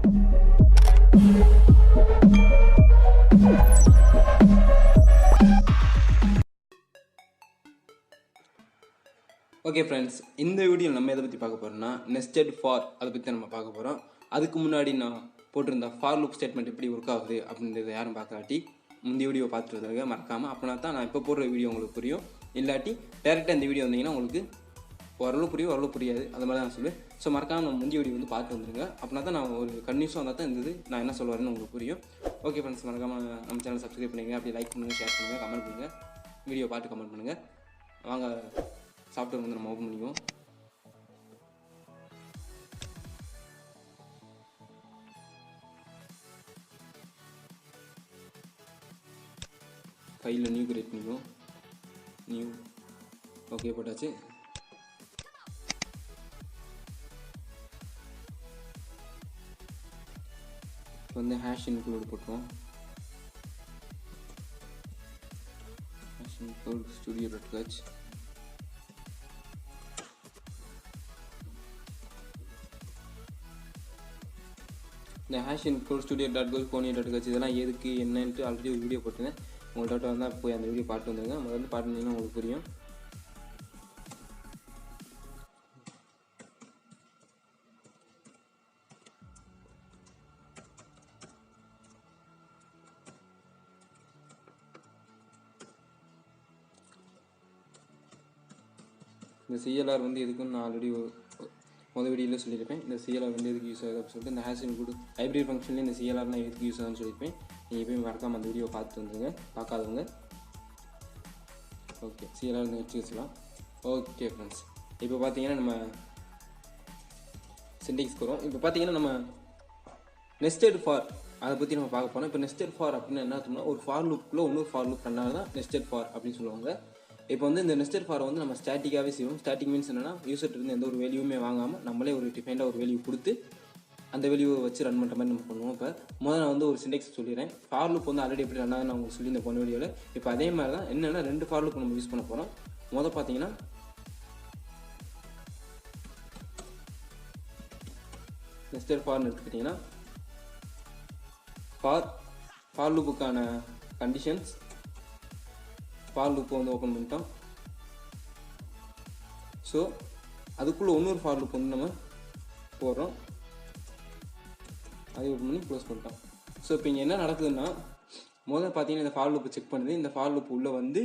Okay friends, இந்த வீடியோவில் நம்ம எதை பற்றி பார்க்க போகிறோம்னா நெஸ்டட் ஃபார் அதை பற்றி நம்ம பார்க்க போகிறோம். அதுக்கு முன்னாடி நான் போட்டிருந்த ஃபார் லூப் ஸ்டேட்மெண்ட் எப்படி ஒர்க் ஆகுது அப்படின்றத யாரும் பார்க்காட்டி முந்தைய வீடியோ பார்த்துருந்தாங்க மறக்காமல். அப்படின்னா தான் நான் இப்போ போடுற வீடியோ உங்களுக்கு புரியும். இல்லாட்டி டேரெக்டாக இந்த வீடியோ வந்தீங்கன்னா உங்களுக்கு ஓரளவு புரியும், ஓரளவு புரியாது, அந்த மாதிரி தான் நான் சொல்லுவேன். ஸோ மறக்காமல் நம்ம முந்தைய வீடியோ வந்து பார்த்து வந்துருங்க. அப்படின்னா தான் நான் ஒரு கன்யூஸாக வந்தால் தான் இருந்தது நான் என்ன சொல்லுவாருன்னு உங்களுக்கு புரியும். ஓகே ஃப்ரெண்ட்ஸ், மறக்காமல் நம்ம சேனல் சப்ஸ்கிரைப் பண்ணுங்கள், அப்படி லைக் பண்ணுங்கள், ஷேர் பண்ணுங்கள், கமெண்ட் பண்ணுங்கள், வீடியோ பார்த்து கமெண்ட் பண்ணுங்கள். வாங்க சாஃப்ட்வேர் வந்து நம்ம ஓப்பன் பண்ணிக்குவோம். ஃபைலில் நியூ கிரியேட் பண்ணிக்குவோம். நியூ ஓகே போட்டாச்சு. இப்போ வந்து ஹேஷ் இன்க்ளூட் போட்டுருவோம். Hash include studio.h. இந்த ஹேஷ் இன்க்ளூட் studio.h pony.h இதெல்லாம் எதுக்கு என்னன்ட்டு ஆல்ரெடி ஒரு வீடியோ போட்டுருந்தேன். உங்கள்கிட்ட வந்தால் போய் அந்த வீடியோ பார்த்து வந்துருங்க. முதல்ல பார்த்துருந்தீங்கன்னா உங்களுக்கு புரியும். இந்த CLR வந்து எதுக்குன்னு நான் ஆல்ரெடி முதல் வீடியோவில் சொல்லியிருப்பேன். இந்த CLR வந்து எதுக்கு யூஸ் ஆகுது அப்படின்னு சொல்லிட்டு இந்த ஹேஷ் இன்க்ளூட் ஹைப்ரிட் ஃபங்க்ஷன்லேயே இந்த CLRனால் எதுக்கு யூஸ் ஆகுதுன்னு சொல்லியிருப்பேன். நீங்கள் போய் மறக்காமல் அந்த வீடியோ பார்த்து வந்துருங்க, பார்க்காதவங்க. ஓகே, CLR வந்து வச்சு வச்சுக்கலாம். ஓகே ஃப்ரெண்ட்ஸ், இப்போ பார்த்தீங்கன்னா நம்ம சின்டெக்ஸ்க்கு வரும். இப்போ பார்த்தீங்கன்னா நம்ம நெஸ்டட் ஃபார் அதை பற்றி நம்ம பார்க்க போனோம். இப்போ நெஸ்டட் ஃபார் அப்படின்னு என்ன அர்த்தம்னா, ஒரு ஃபார் லூப்புக்குள்ளே இன்னொரு ஃபார் லூப் பண்ணால் தான் நெஸ்டட் ஃபார் அப்படின்னு சொல்லுவாங்க. இப்போ வந்து இந்த நெஸ்டட் ஃபார் வந்து நம்ம ஸ்டாட்டிக்காகவே செய்வோம். ஸ்டாட்டிக் மீன்ஸ் என்னன்னா, யூசர்ட்டு இருந்து எந்த ஒரு வேல்யூமே வாங்காமல் நம்மளே ஒரு டிஃபைண்டாக ஒரு வேல்யூ கொடுத்து அந்த வேல்யூவை வச்சு ரன் பண்ணுற மாதிரி நம்ம பண்ணுவோம். இப்போ முதல்ல நான் வந்து ஒரு சின்டெக்ஸ் சொல்லிடுறேன். ஃபார் லூப் வந்து ஆல்ரெடி எப்படி ரன் ஆகுது நான் உங்களுக்கு சொல்லி இந்த போன வீடியோவில். இப்போ அதே மாதிரி தான் என்னென்னா ரெண்டு ஃபார் லூப் நம்ம யூஸ் பண்ண போகிறோம். முதல் பார்த்தீங்கன்னா நெஸ்டட் ஃபார்னு எடுத்துக்கிட்டிங்கன்னா ஃபார் லூப்புக்கான கண்டிஷன்ஸ் ஃபார் லூப்பை வந்து ஓப்பன் பண்ணிட்டோம். ஸோ அதுக்குள்ளே இன்னொரு ஃபார் லூப் வந்து நம்ம போடுறோம். அதை ஓப்பன் பண்ணி க்ளோஸ் பண்ணிட்டோம். ஸோ இப்போ இங்கே என்ன நடக்குதுன்னா, முதல்ல பார்த்தீங்கன்னா இந்த ஃபார் லூப்பை செக் பண்ணுது. இந்த ஃபார் லூப் உள்ளே வந்து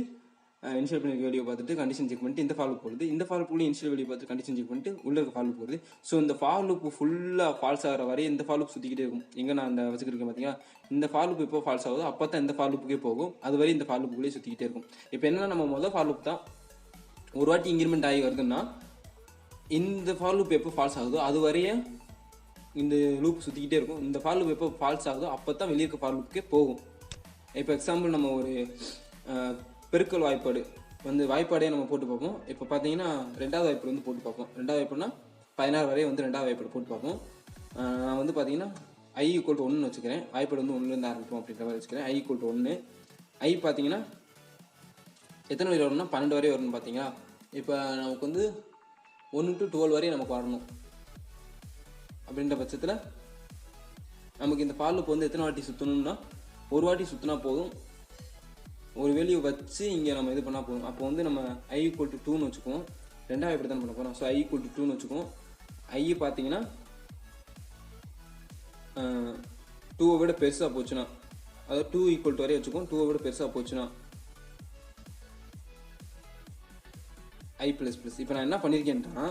இனிஷியல் பண்ணி வேல்யூ பார்த்துட்டு கண்டிஷன் செக் பண்ணிட்டு இந்த ஃபார் லூப் போடுது. இந்த ஃபார் லூப்புள்ளே இனிஷியல் வேல்யூ பார்த்து கண்டிஷன் செக் பண்ணிட்டு உள்ளே இருக்க ஃபார் லூப் போடுது. ஸோ இந்த ஃபார் லூப் ஃபுல்லாக ஃபால்ஸ் ஆகிற வரையும் இந்த ஃபார் லூப் சுற்றிக்கிட்டே இருக்கும். எங்கே நான் அந்த வச்சுக்கிட்டு பார்த்தீங்கன்னா, இந்த ஃபார் லூப் எப்போ ஃபால்ஸ் ஆகுதோ அப்போ தான் இந்த ஃபார் லூப்புக்கே போகும். அது வரை இந்த ஃபார் லூப்புக்குள்ளே சுற்றிக்கிட்டே இருக்கும். இப்போ என்னன்னா, நம்ம முதல் ஃபார் லூப் தான் ஒரு வாட்டி இன்க்ரிமெண்ட் ஆகி வருதுன்னா, இந்த ஃபார் லூப் எப்போ ஃபால்ஸ் ஆகுதோ அது வரையே இந்த லூப் சுற்றிக்கிட்டே இருக்கும். இந்த ஃபார் லூப் எப்போ ஃபால்ஸ் ஆகுதோ அப்போ தான் வெளியே இருக்க ஃபார் லூப்புக்கே போகும். இப்போ எக்ஸாம்பிள் நம்ம ஒரு பெருக்கல் வாய்ப்பாடு வந்து வாய்ப்பாடே நம்ம போட்டு பார்ப்போம். இப்போ பார்த்தீங்கன்னா ரெண்டாவது வாய்ப்பாடு வந்து போட்டு பார்ப்போம். ரெண்டாவது வாய்ப்பாடுனா 16 வரையே வந்து ரெண்டாவது வாய்ப்பாடு போட்டு பார்ப்போம். நான் வந்து பார்த்தீங்கன்னா i = 1 வச்சுக்கிறேன். வாய்ப்பாடு வந்து 1லேருந்து ஆரம்பிப்போம் அப்படின்ற மாதிரி வச்சுக்கிறேன். i = 1. i பார்த்தீங்கன்னா எத்தனை வரை வரும்னா 12 வரை வரும்னு பார்த்தீங்களா. இப்போ நமக்கு வந்து 1 to 12 வரையும் நமக்கு வரணும். அப்படின்ற பட்சத்தில் நமக்கு இந்த ஃபார் லூப் வந்து எத்தனை வாட்டி சுற்றணும்னா, ஒரு வாட்டி சுற்றினா போதும். ஒரு வேல்யூ வச்சு இங்கே நம்ம இது பண்ணால் போதும். அப்போ வந்து நம்ம i = 2ன்னு வச்சுக்குவோம். ரெண்டாவது எப்படி தான் பண்ண போகிறோம். ஸோ i = 2ன்னு வச்சுக்குவோம். i பார்த்தீங்கன்னா 2 விட பெருசாக போச்சுன்னா, அதாவது 2 = வரையும் வச்சுக்குவோம். 2 விட பெருசாக போச்சுன்னா i++. இப்போ நான் என்ன பண்ணியிருக்கேன்ட்டா,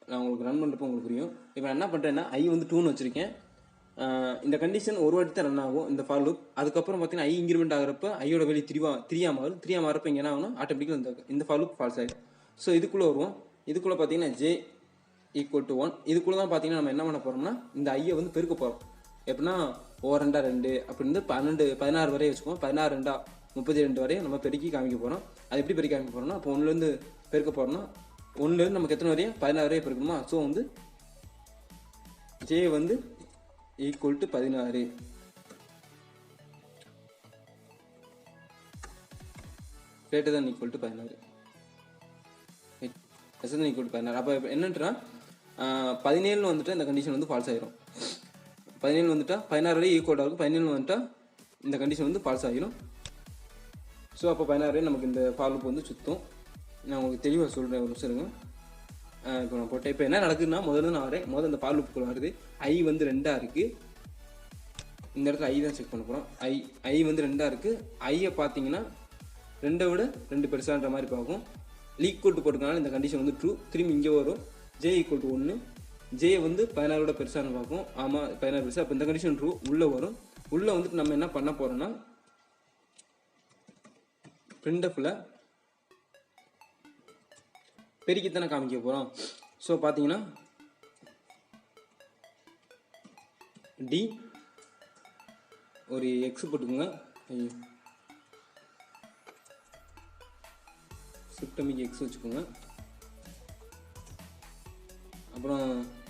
நான் உங்களுக்கு ரன் பண்ணுறப்போ உங்களுக்கு புரியும். இப்போ நான் என்ன பண்ணுறேன்னா, i வந்து 2ன்னு வச்சுருக்கேன். இந்த கண்டிஷன் ஒரு வாட்டி தான் ரன் ஆகும் இந்த ஃபார் லூப். அதுக்கப்புறம் பார்த்தீங்கன்னா i இன்க்ரிமெண்ட் ஆகிறப்ப ஐயோட வேல்யூ 3 மாறும். 3 மாறப்போ இங்கே என்ன ஆகும்னா ஆட்டோமேட்டிக்காக இந்த ஃபார் லூப் ஃபால்ஸ் ஆகிடும். ஸோ இதுக்குள்ளே வருவோம். இதுக்குள்ளே பார்த்தீங்கன்னா j = 1. இதுக்குள்ளே தான் பார்த்தீங்கன்னா நம்ம என்ன பண்ண போகிறோம்னா, இந்த ஐயை வந்து பெருக்க போகிறோம். எப்படின்னா 2 2 அப்படின்னு 16 வரையும் வச்சுக்குவோம். 16 2 32 வரையும் நம்ம பெருக்கி காமிக்க போகிறோம். அது எப்படி பெருக்கி காமிக்க போகிறோம்னா, இப்போ 1லேருந்து பெருக்க போகிறோம்னா 1லேருந்து நமக்கு எத்தனை வரையும் 16 வரையும் பெருக்கணுமா. ஸோ வந்து j வந்து = 16 greater than equal to 16 less than equal to 16. அப்போ என்னன்னா 17 வந்துட்டு இந்த கண்டிஷன் வந்து ஃபால்ஸ் ஆயிரும். 17 வந்துட்டா 16 வரை ஈக்குவலாக இருக்கும். 17 வந்துட்டா இந்த கண்டிஷன் வந்து ஃபால்ஸ் ஆகிடும். ஸோ அப்போ 16 வரை நமக்கு இந்த ஃபார் லூப் வந்து சுற்றும். நான் உங்களுக்கு தெளிவாக சொல்கிறேன், ஒரு நிமிஷம் இருங்க. இப்போ நான் போட்டேன். இப்போ என்ன நடக்குதுன்னா முதல்ல நான் வரேன். முதல்ல இந்த ஃபார் லூப்புக்குள்ள வருது. ஐ வந்து 2ஆக இருக்குது. இந்த இடத்துல ஐ தான் செக் பண்ண போகிறோம். ஐ வந்து 2ஆக இருக்குது. ஐயை பார்த்தீங்கன்னா 2 விட 2 பெருசான்ற மாதிரி பார்க்கும். ஈக்குவல் டு போட்டுக்கனால இந்த கண்டிஷன் வந்து ட்ரூ. திரும்பி இங்கே வரும். J equal to 1. ஜே வந்து 16 விட பெருசானு பார்க்கும். ஆமாம் 16 பெருசா. அப்போ இந்த கண்டிஷன் ட்ரூ. உள்ளே வரும். உள்ளே வந்துட்டு நம்ம என்ன பண்ண போகிறோன்னா பிரிண்டஃபில் பெருக்கித்தானே காமிக்க போகிறோம். ஸோ பார்த்தீங்கன்னா டி ஒரு எக்ஸ் போட்டுக்கோங்க. ஐயோ சிஸ்டமிக் எக்ஸ் வச்சுக்கோங்க. அப்புறம்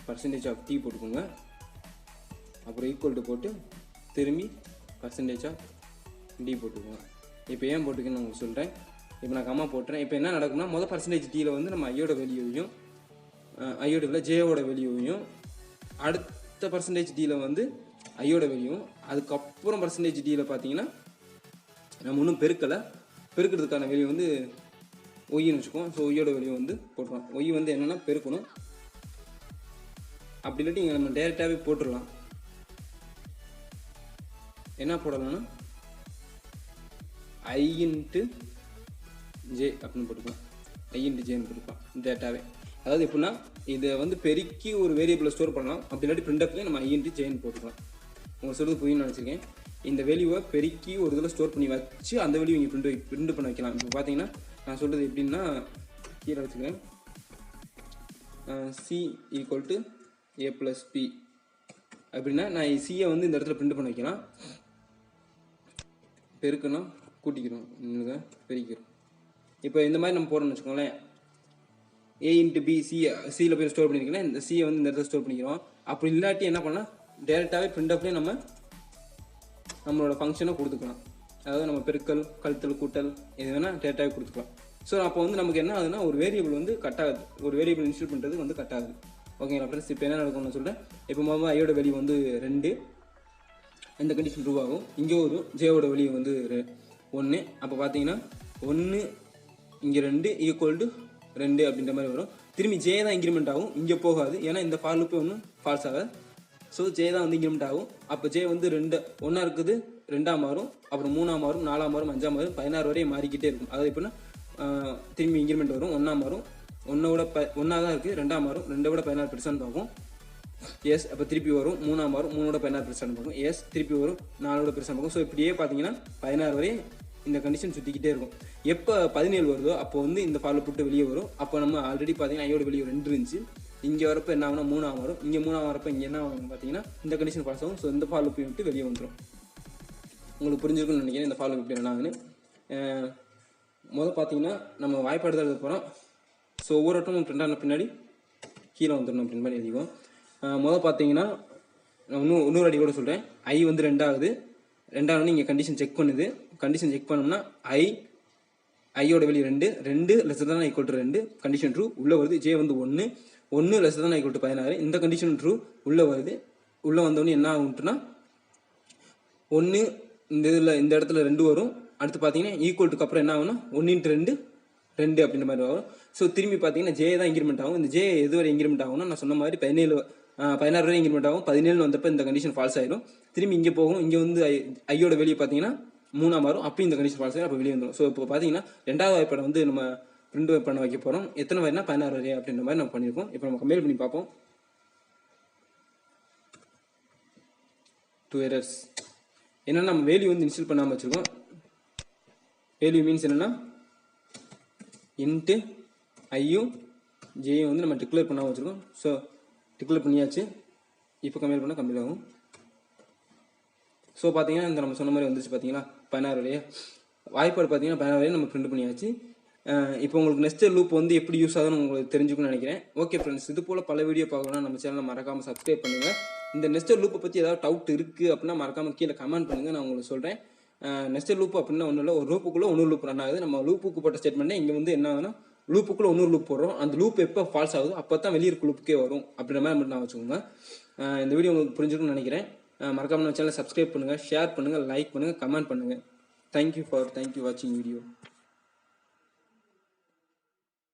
பர்சன்டேஜ் ஆஃப் டி போட்டுக்கோங்க. அப்புறம் ஈக்குவல் டு போட்டு திரும்பி பர்சன்டேஜ் ஆஃப் டி போட்டுக்கோங்க. இப்போ ஏன் போட்டுக்கன்னு உங்களுக்கு சொல்கிறேன். இப்போ நான் கம்மா போட்டுறேன். இப்போ என்ன நடக்கும்னா முதல் பர்சன்டேஜ் டியில் வந்து நம்ம ஐயோட வேல்யூவையும் ஐயோட இல்லை ஜேவோட வேல்யூவையும் அடுத்த பர்சன்டேஜ் டியில் வந்து ஐயோட வேல்யூவும் அதுக்கப்புறம் பர்சன்டேஜ் டியில் பார்த்தீங்கன்னா நம்ம இன்னும் பெருக்கிறதுக்கான வேல்யூ வந்து ஒய்ன்னு வச்சுக்கோம். ஸோ ஒய்யோட வேல்யூ வந்து போட்டுருவோம். ஒய் வந்து என்னென்னா பெருக்கணும். அப்படி இல்லாட்டி இங்கே நம்ம டேரெக்டாகவே போட்டுடலாம். என்ன போடலாம்னா ஐ இன்ட்டு ஜே அப்படின்னு போட்டுக்கலாம். ஐ இன்ட்டு ஜேன்னு போட்டுக்கலாம் டேட்டாவே. அதாவது எப்படின்னா இதை வந்து பெருக்கி ஒரு வேரியபிளை ஸ்டோர் பண்ணலாம். அப்படி இல்லாட்டி பிரிண்டப்லேயே நம்ம ஐ இன்ட்டு ஜேன்னு போட்டுக்கலாம். உங்களுக்கு சொல்கிறது புரியும்னு நினச்சிருக்கேன். இந்த வேல்யூவை பெருக்கி ஒரு இதில் ஸ்டோர் பண்ணி வச்சு அந்த வேல்யூ இங்கே பிரிண்ட் பண்ண வைக்கலாம். இப்போ பார்த்தீங்கன்னா நான் சொல்கிறது எப்படின்னா கீழே வச்சுக்கிறேன். C equal to A plus B அப்படின்னா நான் சியை வந்து இந்த இடத்துல பிரிண்ட் பண்ண வைக்கலாம். பெருக்கணும் கூட்டிக்கிறோம், பெருக்கிறோம். இப்போ இந்த மாதிரி நம்ம போடணும்னு வச்சுக்கோங்களேன். ஏ இன்ட்டு பி சியில் போய் ஸ்டோர் பண்ணியிருக்கீங்கன்னா இந்த சியை வந்து இந்த இடத்துல ஸ்டோர் பண்ணிக்கிறோம். அப்படி இல்லாட்டி என்ன பண்ணால் டேரெக்டாகவே பிரிண்டப்லேயே நம்மளோட ஃபங்க்ஷனை கொடுத்துக்கலாம். அதாவது நம்ம பெருக்கல் கழித்தல் கூட்டல் இது வேணால் டேரெக்டாகவே கொடுத்துக்கலாம். ஸோ அப்போ வந்து நமக்கு என்ன ஆகுதுன்னா ஒரு வேரியபிள் வந்து கட் ஆகுது. ஒரு வேரியபிள் இன்ஸ்டால் பண்ணுறது வந்து கட் ஆகுது. ஓகேங்களா ஃப்ரெண்ட்ஸ். இப்போ என்ன நடக்கும்னு சொல்கிறேன். இப்போ முதல்ல ஐயோட வேல்யூ வந்து 2. இந்த கண்டிஷன் ட்ரூ ஆகும். இங்கே ஒரு ஜேவோட வேல்யூ வந்து 1. அப்போ பார்த்தீங்கன்னா 1 இங்கே 2 ஈக்குவல் டு 2 அப்படின்ற மாதிரி வரும். திரும்பி ஜே தான் இன்க்ரிமெண்ட் ஆகும், இங்கே போகாது. ஏன்னா இந்த ஃபார் லூப்பே ஒன்றும் ஃபால்ஸ் ஆகாது. ஸோ ஜே தான் வந்து இன்க்ரிமெண்ட் ஆகும். அப்போ ஜே வந்து 1 இருக்குது, 2ஆக மாறும், அப்புறம் 3ஆக மாறும், 4ஆக மாறும், 5ஆக மாறும், 16 வரையும் மாறிக்கிட்டே இருக்கும். அதாவது எப்படின்னா திரும்பி இன்க்ரிமெண்ட் வரும். 1ஆக மாறும், 1 தான் இருக்குது, 2ஆக மாறும், 2 விட 16 பெருசான்னு பார்க்கும். எஸ். அப்போ திருப்பி வரும், 3ஆக மாறும், 3 விட 16 பெருசான்னு பார்க்கும். எஸ். திருப்பி வரும், 4 விட பெருசாக பார்க்கும். ஸோ இப்படியே பார்த்தீங்கன்னா 16 வரை இந்த கண்டிஷன் சுற்றிக்கிட்டே இருக்கும். எப்போ 17 வருதோ அப்போ வந்து இந்த ஃபார் லூப் விட்டு வெளியே வரும். அப்போ நம்ம ஆல்ரெடி பார்த்தீங்கன்னா ஐயோட வெளியே 2 இருந்துச்சு. இங்கே வரப்போ என்ன ஆகுனா 3ஆக வரும். இங்கே 3ஆக வரப்போ இங்கே என்ன ஆகும் பார்த்தீங்கன்னா இந்த கண்டிஷன் பாஸ் ஆகும். ஸோ இந்த ஃபார் லூப்பை விட்டு வெளியே வந்துடும். உங்களுக்கு புரிஞ்சிருக்குன்னு நினைக்கிறேன் இந்த ஃபார் லூப் எப்படி என்ன ஆகுதுன்னு. முதல் பார்த்தீங்கன்னா நம்ம வாய்ப்பாடு தான் எழுத போகிறோம். ஸோ ஒவ்வொரு வட்டமும் பிரிண்ட் ஆன பின்னாடி கீழே வந்துடணும் அப்படின்னு மாதிரி எழுதிக்குவோம். முதல் பார்த்தீங்கன்னா இன்னொரு அடி கூட சொல்கிறேன். ஐ வந்து 2 ஆகுது. 2 இங்கே கண்டிஷன் செக் பண்ணுது. கண்டிஷன் செக் பண்ணோம்னா ஐயோட வெளியே 2 லெஸ் தான் ஈக்குவல் டு 2 கண்டிஷன் ட்ரூ. உள்ளே வருது. ஜே வந்து 1 லெஸ் தான் ஈக்குவல் டு 16 இந்த கண்டிஷன் ட்ரூ. உள்ளே வருது. உள்ளே வந்தோடனே என்ன ஆகும்ட்டுனா 1 இந்த இடத்துல 2 வரும். அடுத்து பார்த்தீங்கன்னா ஈக்குவல் டுக்கு அப்புறம் என்ன ஆகும்னா 1 இன்ட்டு 2 அப்படின்ற மாதிரி வரும். ஸோ திரும்பி பார்த்தீங்கன்னா ஜே தான் இன்க்ரிமெண்ட் ஆகும். இந்த ஜே எது வரை இன்க்ரிமெண்ட் ஆகும்னா நான் சொன்ன மாதிரி 16 வரை இன்க்ரிமெண்ட் ஆகும். 17 வந்தப்போ இந்த கண்டிஷன் ஃபால்ஸ் ஆயிடும். திரும்பி இங்கே போகும். இங்கே வந்து ஐயோட வெளியே பார்த்தீங்கன்னா 3ஆக மாறும். அப்போ இந்த கண்டிஷன் ஃபால்ஸ் ஆகும். அப்போ வெளியே வந்துடும். ஸோ இப்போ பார்த்தீங்கன்னா 2வது வாய்ப்பாடை வந்து நம்ம பிரிண்ட் பண்ண வைக்க போகிறோம். எத்தனை வரைனா 16 வரை அப்படின்ற மாதிரி நம்ம பண்ணியிருக்கோம். இப்போ நம்ம கம்பேர் பண்ணி பார்ப்போம். 2 எரர்ஸ் என்னென்னா நம்ம வேல்யூ வந்து இன்ஸ்டால் பண்ணாமல் வச்சுருக்கோம். வேல்யூ மீன்ஸ் என்னென்னா இன்ட்டு ஐயும் ஜேயும் வந்து நம்ம டிக்ளேர் பண்ணாமல் வச்சுருக்கோம். ஸோ டிக்ளேர் பண்ணியாச்சு. இப்போ கம்பேர் பண்ணால் கம்மியாக ஆகும். ஸோ பார்த்தீங்கன்னா இந்த நம்ம சொன்ன மாதிரி வந்துச்சு பார்த்தீங்களா 16 வரையா வாய்ப்பாடு பார்த்தீங்கன்னா 16 வரையும் நம்ம பிரிண்ட் பண்ணியாச்சு. இப்போ உங்களுக்கு நெக்ஸ்ட் லூப் வந்து எப்படி யூஸ் ஆகுதுன்னு உங்களுக்கு தெரிஞ்சுக்கணும்னு நினைக்கிறேன். ஓகே ஃப்ரெண்ட்ஸ், இது போல் பல வீடியோ பார்க்கணும்னா நம்ம சேனலை மறக்காமல் சப்ஸ்கிரைப் பண்ணுங்கள். இந்த நெக்ஸ்ட் லூப்பை பற்றி ஏதாவது டவுட் இருக்குது அப்படின்னா மறக்காமல் கீழே கமெண்ட் பண்ணுங்கள். நான் உங்களுக்கு சொல்கிறேன். நெக்ஸ்ட் லூப் அப்படின்னா ஒன்றும் இல்லை, ஒரு லூப்புக்குள்ளே இன்னொரு லூப் ரன் ஆகுது. நம்ம லூப்புக்கு போட்ட ஸ்டேட்மெண்ட்டே இங்கே வந்து என்ன ஆகுதுன்னா லூப்புக்குள்ளே இன்னொரு லூப் போடுறோம். அந்த லூப் எப்போ ஃபால்ஸ் ஆகுதோ அப்போ தான் வெளியே இருக்க லூப்புக்கே வரும். அப்படின்ற மாதிரி மட்டும் நான் வச்சுக்கோங்க. இந்த வீடியோ உங்களுக்கு புரிஞ்சுக்கணும்னு நினைக்கிறேன். மறக்காம நம்ம சேனலை சப்ஸ்கிரைப் பண்ணுங்கள், ஷேர் பண்ணுங்கள், லைக் பண்ணுங்கள், கமெண்ட் பண்ணுங்கள். தேங்க்யூ வாட்சிங் வீடியோ.